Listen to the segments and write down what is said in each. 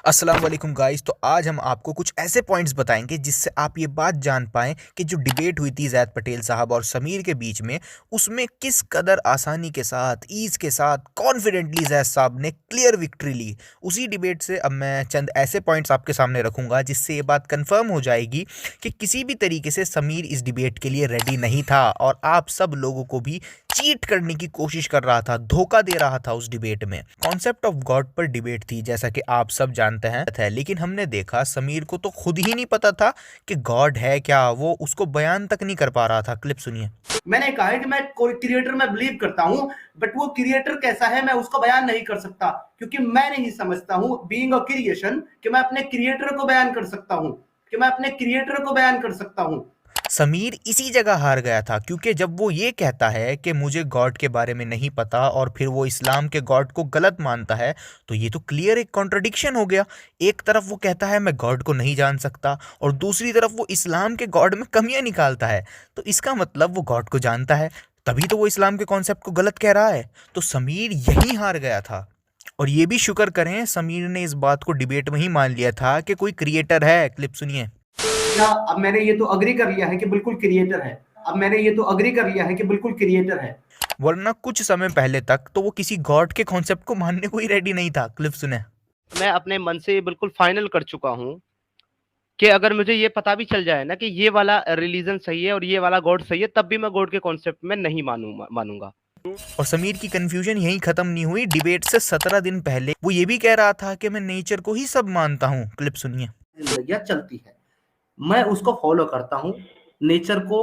अस्सलाम वालेकुम गाइस। तो आज हम आपको कुछ ऐसे पॉइंट्स बताएंगे जिससे आप ये बात जान पाएँ कि जो डिबेट हुई थी ज़ैद पटेल साहब और समीर के बीच में, उसमें किस कदर आसानी के साथ, ईज़ के साथ, कॉन्फिडेंटली ज़ैद साहब ने क्लियर विक्ट्री ली। उसी डिबेट से अब मैं चंद ऐसे पॉइंट्स आपके सामने रखूंगा जिससे ये बात कंफर्म हो जाएगी कि किसी भी तरीके से समीर इस डिबेट के लिए रेडी नहीं था और आप सब लोगों को भी चीट करने की कोशिश कर रहा था, धोखा दे रहा था उस डिबेट में। कॉन्सेप्ट ऑफ गॉड पर डिबेट थी, जैसा कि आप सब जानते हैं, लेकिन हमने देखा समीर को तो खुद ही नहीं पता था कि गॉड है क्या, वो उसको बयान तक नहीं कर पा रहा था। क्लिप सुनिए। मैंने कहा है कि मैं क्रिएटर में बिलीव करता हूं, बट वो क्रिएटर कैसा है मैं उसका बयान नहीं कर सकता, क्योंकि मैं नहीं समझता हूं बीइंग अ क्रिएशन कि मैं अपने क्रिएटर को बयान कर सकता हूं, समीर इसी जगह हार गया था, क्योंकि जब वो ये कहता है कि मुझे गॉड के बारे में नहीं पता और फिर वो इस्लाम के गॉड को गलत मानता है, तो ये तो क्लियर एक कॉन्ट्रडिक्शन हो गया। एक तरफ वो कहता है मैं गॉड को नहीं जान सकता और दूसरी तरफ वो इस्लाम के गॉड में कमियां निकालता है। तो इसका मतलब वो गॉड को जानता है, तभी तो वो इस्लाम के कॉन्सेप्ट को गलत कह रहा है। तो समीर यहीं हार गया था। और ये भी शुक्र करें समीर ने इस बात को डिबेट में ही मान लिया था कि कोई क्रिएटर है। क्लिप सुनिए। अब मैंने ये तो अग्री कर लिया है कि बिल्कुल क्रिएटर है। वरना कुछ समय पहले तक तो वो किसी गॉड के कॉन्सेप्ट को मानने को ही रेडी नहीं था। क्लिप सुने। मैं अपने मन से बिल्कुल फाइनल कर चुका हूँ कि अगर मुझे ये पता भी चल जाए ना कि ये वाला रिलीजन सही है और ये वाला गॉड सही है, तब भी मैं गॉड के कॉन्सेप्ट में नहीं मानूंगा। और समीर की कंफ्यूजन यही खत्म नहीं हुई। डिबेट से 17 दिन पहले वो ये भी कह रहा था कि मैं नेचर को ही सब मानता हूँ। क्लिप सुनिए। जिंदगियां चलती है, मैं उसको फॉलो करता हूँ, नेचर को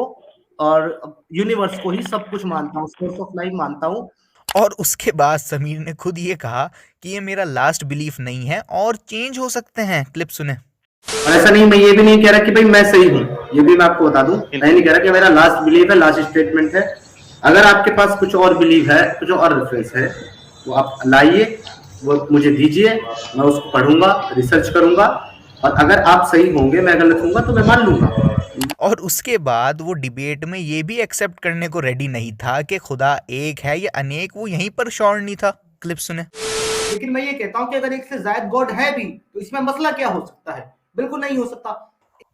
और यूनिवर्स को ही सब कुछ मानता हूँ, सोर्स ऑफ लाइफ मानता हूँ। और उसके बाद समीर ने खुद ये कहा कि ये मेरा लास्ट बिलीफ नहीं है और चेंज हो सकते हैं। क्लिप सुने। और ऐसा नहीं, मैं ये भी नहीं कह रहा कि भाई मैं सही हूँ, ये भी मैं आपको बता दूं, मैं नहीं कह रहा कि मेरा लास्ट बिलीफ है, लास्ट स्टेटमेंट है। अगर आपके पास कुछ और बिलीफ है, कुछ और रेफरेंस है, वो आप लाइए, वो मुझे दीजिए, मैं उसको पढ़ूंगा, रिसर्च करूंगा, और अगर आप सही होंगे, मैं गलत होऊंगा तो मैं मान लूंगा। और उसके बाद वो डिबेट में ये भी एक्सेप्ट करने को रेडी नहीं था कि खुदा एक है या अनेक, वो यहीं पर श्योर नहीं था। क्लिप सुने। लेकिन मैं ये कहता हूं कि अगर एक से ज्यादा गॉड है भी तो इसमें मसला क्या हो सकता है? बिल्कुल नहीं हो सकता।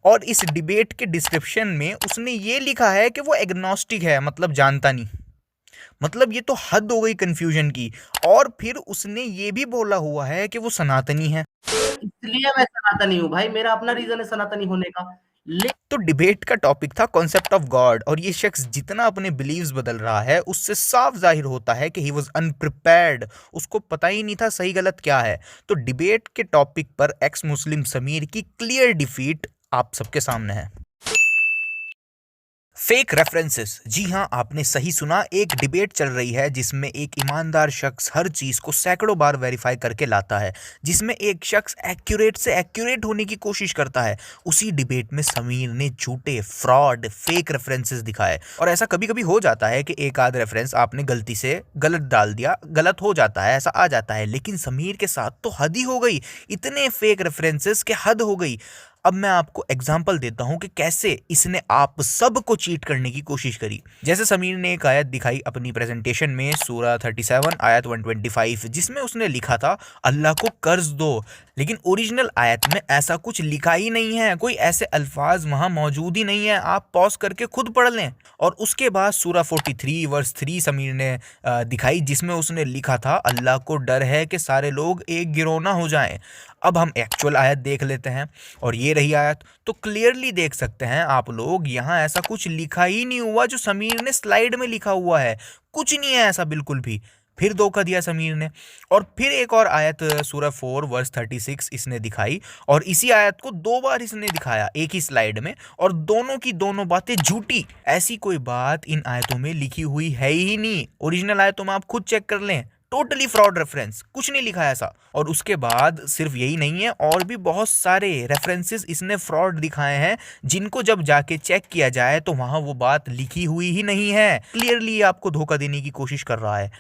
और इस डिबेट के डिस्क्रिप्शन में उसने ये लिखा है कि वो एग्नोस्टिक है, मतलब जानता नहीं। मतलब ये तो हद हो गई कंफ्यूजन की। और फिर उसने ये भी बोला हुआ है कि वो सनातनी है। इसलिए मैं सनातनी हूँ भाई, मेरा अपना रीजन है सनातनी होने का। तो डिबेट का टॉपिक था कॉन्सेप्ट ऑफ गॉड, और ये शख्स जितना अपने बिलीव्स बदल रहा है उससे साफ जाहिर होता है कि ही वाज अनप्रिपेयर्ड। उसको पता ही नहीं था सही गलत क्या है। तो डिबेट के टॉपिक पर एक्स मुस्लिम समीर की क्लियर डिफीट आप सबके सामने है। Fake references. जी हाँ, आपने सही सुना। एक डिबेट चल रही है जिसमें एक ईमानदार शख्स हर चीज को सैकड़ों बार वेरीफाई करके लाता है, जिसमें एक शख्स एक्यूरेट से एक्यूरेट होने की कोशिश करता है। उसी डिबेट में समीर ने झूठे, फ्रॉड, फेक रेफरेंसेस दिखाए। और ऐसा कभी कभी हो जाता है कि एक आध रेफरेंस आपने गलती से गलत डाल दिया, गलत हो जाता है, ऐसा आ जाता है। लेकिन समीर के साथ तो हद ही हो गई। इतने फेक रेफरेंसेस के हद हो गई। अब मैं आपको एग्जाम्पल देता हूं कि कैसे इसने आप सबको चीट करने की कोशिश करी। जैसे समीर ने एक आयत दिखाई अपनी प्रेजेंटेशन में, सूरा 37 आयत 125, जिसमें उसने लिखा था अल्लाह को कर्ज दो। लेकिन ओरिजिनल आयत में ऐसा कुछ लिखा ही नहीं है, कोई ऐसे अल्फाज वहां मौजूद ही नहीं है। आप पॉज करके खुद पढ़ लें। और उसके बाद सूरा 43 वर्स 3 समीर ने दिखाई, जिसमें उसने लिखा था अल्लाह को डर है कि सारे लोग एक गिरोह ना हो जाएं। अब हम एक्चुअल आयत देख लेते हैं, और ये रही आयत। तो क्लियरली देख सकते हैं आप लोग, यहाँ ऐसा कुछ लिखा ही नहीं हुआ जो समीर ने स्लाइड में लिखा हुआ है। कुछ नहीं है ऐसा बिल्कुल भी। फिर धोखा दिया समीर ने। और फिर एक और आयत सूरा 4 वर्स 36 इसने दिखाई, और इसी आयत को दो बार इसने दिखाया एक ही स्लाइड में, और दोनों की दोनों बातें झूठी। ऐसी कोई बात इन आयतों में लिखी हुई है ही नहीं। ओरिजिनल आयतों में आप खुद चेक कर लें, टोटली फ्रॉड रेफरेंस, कुछ नहीं लिखा है ऐसा। और उसके बाद सिर्फ यही नहीं है, और भी बहुत सारे रेफरेंसेस इसने फ्रॉड दिखाए हैं, जिनको जब जाके चेक किया जाए तो वहां वो बात लिखी हुई ही नहीं है। क्लियरली आपको धोखा देने की कोशिश कर रहा है।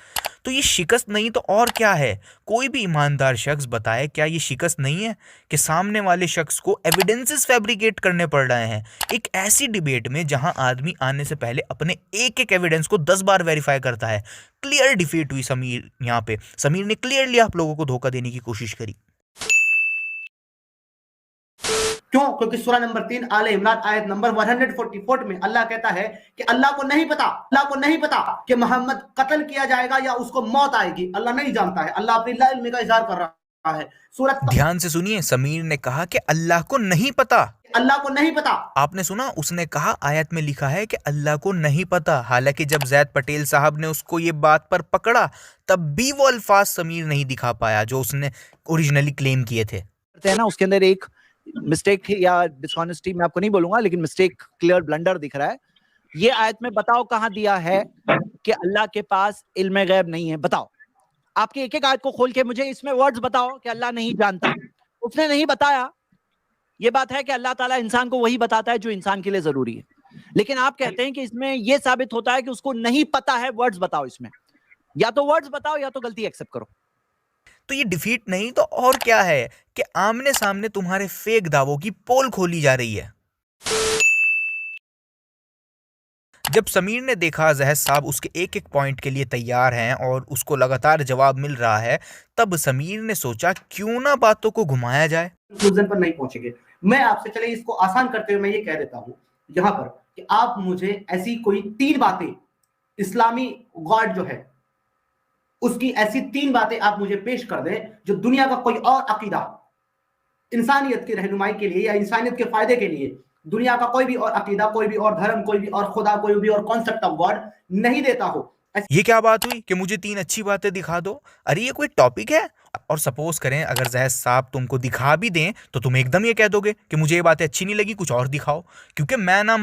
तो ये शिकस्त नहीं तो और क्या है? कोई भी ईमानदार शख्स बताए, क्या ये शिकस्त नहीं है कि सामने वाले शख्स को एविडेंसेस फैब्रिकेट करने पड़ रहे हैं एक ऐसी डिबेट में जहां आदमी आने से पहले अपने एक एक एविडेंस को 10 बार वेरीफाई करता है। क्लियर डिफीट हुई समीर। यहाँ पे समीर ने क्लियरली आप लोगों को धोखा देने की कोशिश करी। क्यों? क्योंकि सूरा नंबर 3 आले इमरान आयत नंबर 144 में अल्लाह कहता है कि अल्लाह को नहीं पता कि मोहम्मद कत्ल किया जाएगा या उसको मौत आएगी। अल्लाह नहीं जानता है। अल्लाह अपनी इल्म का इजहार कर रहा है। सूरत ध्यान से सुनिए, समीर ने कहा कि अल्लाह को नहीं पता। आपने सुना, उसने कहा आयत में लिखा है कि अल्लाह को नहीं पता। हालांकि जब जैद पटेल साहब ने उसको ये बात पर पकड़ा तब भी वो अल्फाज समीर नहीं दिखा पाया जो उसने ओरिजिनली क्लेम किए थे। ना उसके अंदर एक मिस्टेक या डिसऑनेस्टी मैं आपको नहीं बोलूंगा, लेकिन मिस्टेक, क्लियर ब्लंडर दिख रहा है। ये आयत में बताओ कहां दिया है कि अल्लाह के पास इल्म गैब नहीं है? बताओ, आपके एक एक आयत को खोल के मुझे इसमें वर्ड्स बताओ कि अल्लाह नहीं जानता। उसने नहीं बताया। ये बात है कि अल्लाह ताला इंसान को वही बताता है जो इंसान के लिए जरूरी है, लेकिन आप कहते हैं कि इसमें यह साबित होता है कि उसको नहीं पता है। वर्ड्स बताओ इसमें, या तो वर्ड्स बताओ या तो गलती एक्सेप्ट करो। तो ये डिफीट नहीं तो और क्या है कि आमने सामने तुम्हारे फेक दावों की पोल खोली जा रही है। जब समीर ने देखा जहर साहब उसके एक एक पॉइंट के लिए तैयार हैं और उसको लगातार जवाब मिल रहा है, तब समीर ने सोचा क्यों ना बातों को घुमाया जाए। कंक्लूजन पर नहीं पहुंचेंगे। मैं आपसे, चले इसको आसान करते हुए मैं ये कह देता हूं यहां पर कि आप मुझे ऐसी कोई 3 बातें, इस्लामी गॉड जो है उसकी ऐसी 3 बातें आप मुझे पेश कर दें जो दुनिया का कोई और अकीदा इंसानियत की रहनुमाई के लिए या इंसानियत के फायदे के लिए, दुनिया का कोई भी और अकीदा, कोई भी और धर्म, कोई भी और खुदा, कोई भी और कॉन्सेप्ट ऑफ गॉड नहीं देता हो। ये क्या बात हुई कि मुझे 3 अच्छी बातें दिखा दो? अरे ये कोई टॉपिक है? और सपोज करें अगर जहर साहब तुमको दिखा भी दें तो तुम एकदम ये कह दोगे कि मुझे ये बातें अच्छी नहीं लगी, कुछ और दिखाओ, क्योंकि मैं ना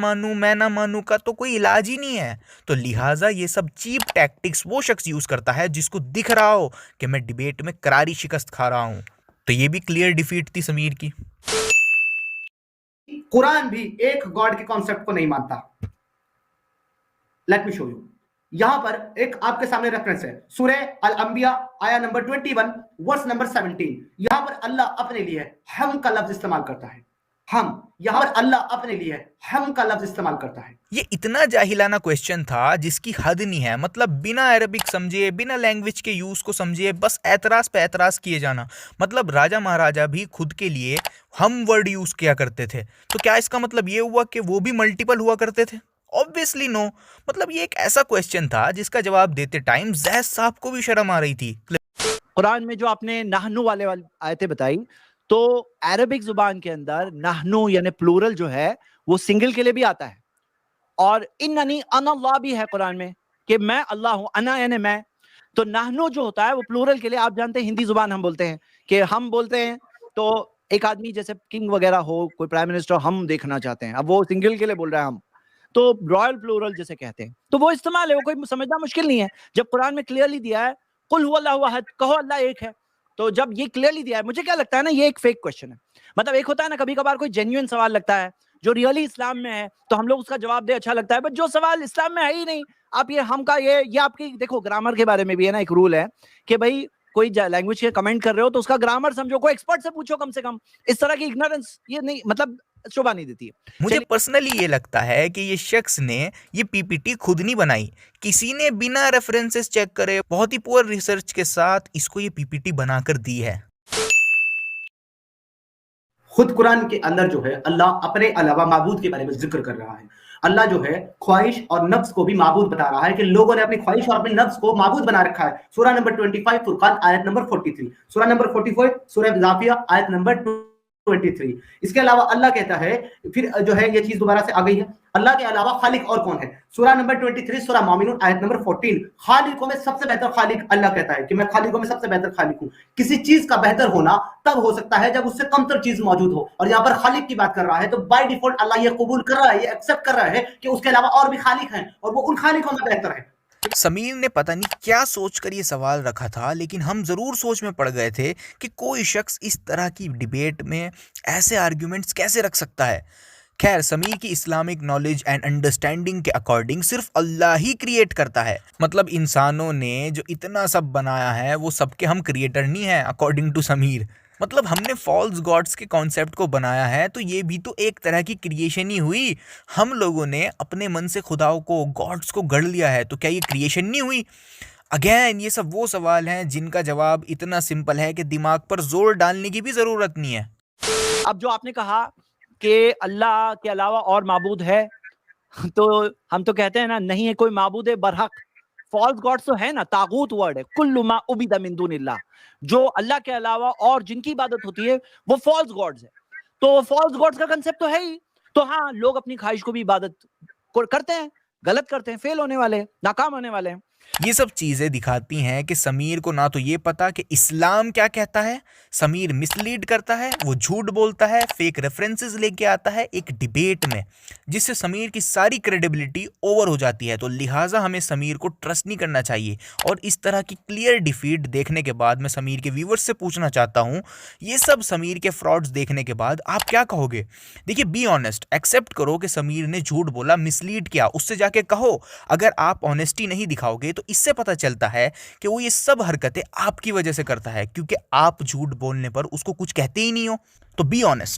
मानूं का तो कोई इलाज ही नहीं है। तो लिहाजा ये सब चीप टैक्टिक्स वो शख्स यूज करता है जिसको दिख रहा हो कि मैं डिबेट में करारी शिकस्त खा रहा हूं। तो ये भी क्लियर डिफीट थी समीर की। कुरान भी एक गॉड के कॉन्सेप्ट को नहीं मानता। Let me show you. यहां पर एक आपके सामने रेफरेंस है, सूरह अल अंबिया आया नंबर 21 वर्स नंबर 17। यहां पर अल्लाह अपने लिए हम का लफ्ज इस्तेमाल करता है। हम, यहां पर अल्लाह अपने लिए हम का लफ्ज इस्तेमाल करता है। ये इतना जाहिलाना क्वेश्चन था जिसकी हद नहीं है। मतलब बिना अरबिक समझे, बिना लैंग्वेज के यूज को समझे, बस एतराज पे एतराज किए जाना। मतलब राजा महाराजा भी खुद के लिए हम वर्ड यूज किया करते थे, तो क्या इसका मतलब ये हुआ कि वो भी मल्टीपल हुआ करते थे? Obviously no. मतलब ये एक ऐसा क्वेश्चन था जिसका जवाब देते टाइम जैद साहब को भी शर्म आ रही थी। कुरान में जो आपने नाहनु वाले आयतें बताई, तो अरबिक जुबान के अंदर नाहनु यानी प्लूरल जो है वो सिंगल के लिए भी आता है, और इन्ननी अनल्लाह भी है कुरान में कि मैं अल्लाह हूं। अना यानी मैं। तो नाहनु जो होता है वो प्लूरल के लिए, आप जानते हैं हिंदी जुबान हम बोलते हैं कि हम बोलते हैं, तो एक आदमी जैसे किंग वगैरह हो, कोई प्राइम मिनिस्टर, हम देखना चाहते हैं, अब वो सिंगल के लिए बोल रहा है हम, तो रॉयल प्लूरल जिसे कहते हैं, तो वो इस्तेमाल है, वो कोई समझना मुश्किल नहीं है। जब कुरान में क्लियरली दिया है कुल हुवल्लाहु अहद, कहो अल्लाह एक है, तो जब ये क्लियरली दिया है, मुझे क्या लगता है ना, ये एक फेक क्वेश्चन है। मतलब एक होता है ना कभी कभार कोई जेन्युइन सवाल लगता है जो रियली इस्लाम में है, तो हम लोग उसका जवाब दे अच्छा लगता है, बट जो सवाल इस्लाम में है ही नहीं, आप ये हम का ये आपकी देखो, ग्रामर के बारे में भी है ना एक रूल है कि भाई कोई लैंग्वेज के कमेंट कर रहे हो तो उसका ग्रामर समझो, कोई एक्सपर्ट से पूछो कम से कम। इस तरह की इग्नोरेंस ये नहीं, मतलब शोभा नहीं देती है। मुझे पर्सनली ये लगता है कि ये शख्स ने ये पीपीटी खुद नहीं बनाई, किसी ने बिना रेफरेंसेस चेक करे बहुत ही पुअर रिसर्च के साथ इसको ये पीपीटी बनाकर दी है। खुद कुरान के अंदर जो है अल्लाह अपने अलावा माबूद के बारे में जिक्र कर रहा है। अल्लाह जो है ख्वाहिश और नफ्स को भी माबूद बता रहा है कि लोगों ने अपनी ख्वाहिश और अपने नफ्स को माबूद बना रखा है। सूरह नंबर 25 फुरकान आयत नंबर 43, सूरह नंबर 44 सूरह जाफिया आयत नंबर 23। इसके अलावा अल्लाह कहता है, फिर जो है ये चीज दोबारा से आ गई है, अल्लाह के अलावा खालिक और कौन है? सूरह नंबर 23 सूरह मोमिनून आयत नंबर 14। खालिकों में सबसे बेहतर खालिक अल्लाह कहता है कि मैं खालिकों में सबसे बेहतर खालिक हूं। किसी चीज का बेहतर होना तब हो सकता है जब उससे कमतर चीज मौजूद हो, और यहाँ पर खालिक की बात कर रहा है, तो बाय डिफॉल्ट अल्लाह ये कबूल कर रहा है, ये एक्सेप्ट कर रहा है कि उसके अलावा और भी खालिक हैं और वो उन खालिकों में बेहतर है। समीर ने पता नहीं क्या सोचकर ये सवाल रखा था, लेकिन हम जरूर सोच में पड़ गए थे कि कोई शख्स इस तरह की डिबेट में ऐसे आर्ग्यूमेंट्स कैसे रख सकता है। खैर, समीर की इस्लामिक नॉलेज एंड अंडरस्टैंडिंग के अकॉर्डिंग सिर्फ अल्लाह ही क्रिएट करता है। मतलब इंसानों ने जो इतना सब बनाया है वो सबके हम क्रिएटर नहीं हैं अकॉर्डिंग टू समीर। मतलब हमने फॉल्स गॉड्स के कॉन्सेप्ट को बनाया है तो ये भी तो एक तरह की क्रिएशन ही हुई। हम लोगों ने अपने मन से खुदाओं को, गॉड्स को गढ़ लिया है, तो क्या ये क्रिएशन नहीं हुई? अगेन ये सब वो सवाल हैं जिनका जवाब इतना सिंपल है कि दिमाग पर जोर डालने की भी जरूरत नहीं है। अब जो आपने कहा कि अल्लाह के अलावा और माबूद है, तो हम तो कहते हैं ना, नहीं है कोई माबूद बरहक। फॉल्स गॉड्स तो है ना, तागूत वर्ड है, कुल्लु मा उबिदा मिन दुनिल्लाह, जो अल्लाह के अलावा और जिनकी इबादत होती है वो फॉल्स गॉड्स है। तो फॉल्स गॉड्स का कंसेप्ट तो है ही। तो हाँ, लोग अपनी ख्वाहिश को भी इबादत करते हैं, गलत करते हैं, फेल होने वाले, नाकाम होने वाले हैं। ये सब चीजें दिखाती हैं कि समीर को ना तो ये पता कि इस्लाम क्या कहता है, समीर मिसलीड करता है, वो झूठ बोलता है, फेक रेफरेंसेस लेके आता है एक डिबेट में, जिससे समीर की सारी क्रेडिबिलिटी ओवर हो जाती है। तो लिहाजा हमें समीर को ट्रस्ट नहीं करना चाहिए। और इस तरह की क्लियर डिफीट देखने के बाद मैं समीर के व्यूवर्स से पूछना चाहता हूँ, ये सब समीर के फ्रॉड्स देखने के बाद आप क्या कहोगे? देखिए, बी ऑनेस्ट, एक्सेप्ट करो कि समीर ने झूठ बोला, मिसलीड किया, उससे जाके कहो। अगर आप ऑनेस्टी नहीं दिखाओगे तो इससे पता चलता है कि वो ये सब हरकतें आपकी वजह से करता है, क्योंकि आप झूठ बोलने पर उसको कुछ कहते ही नहीं हो। तो बी ऑनेस्ट।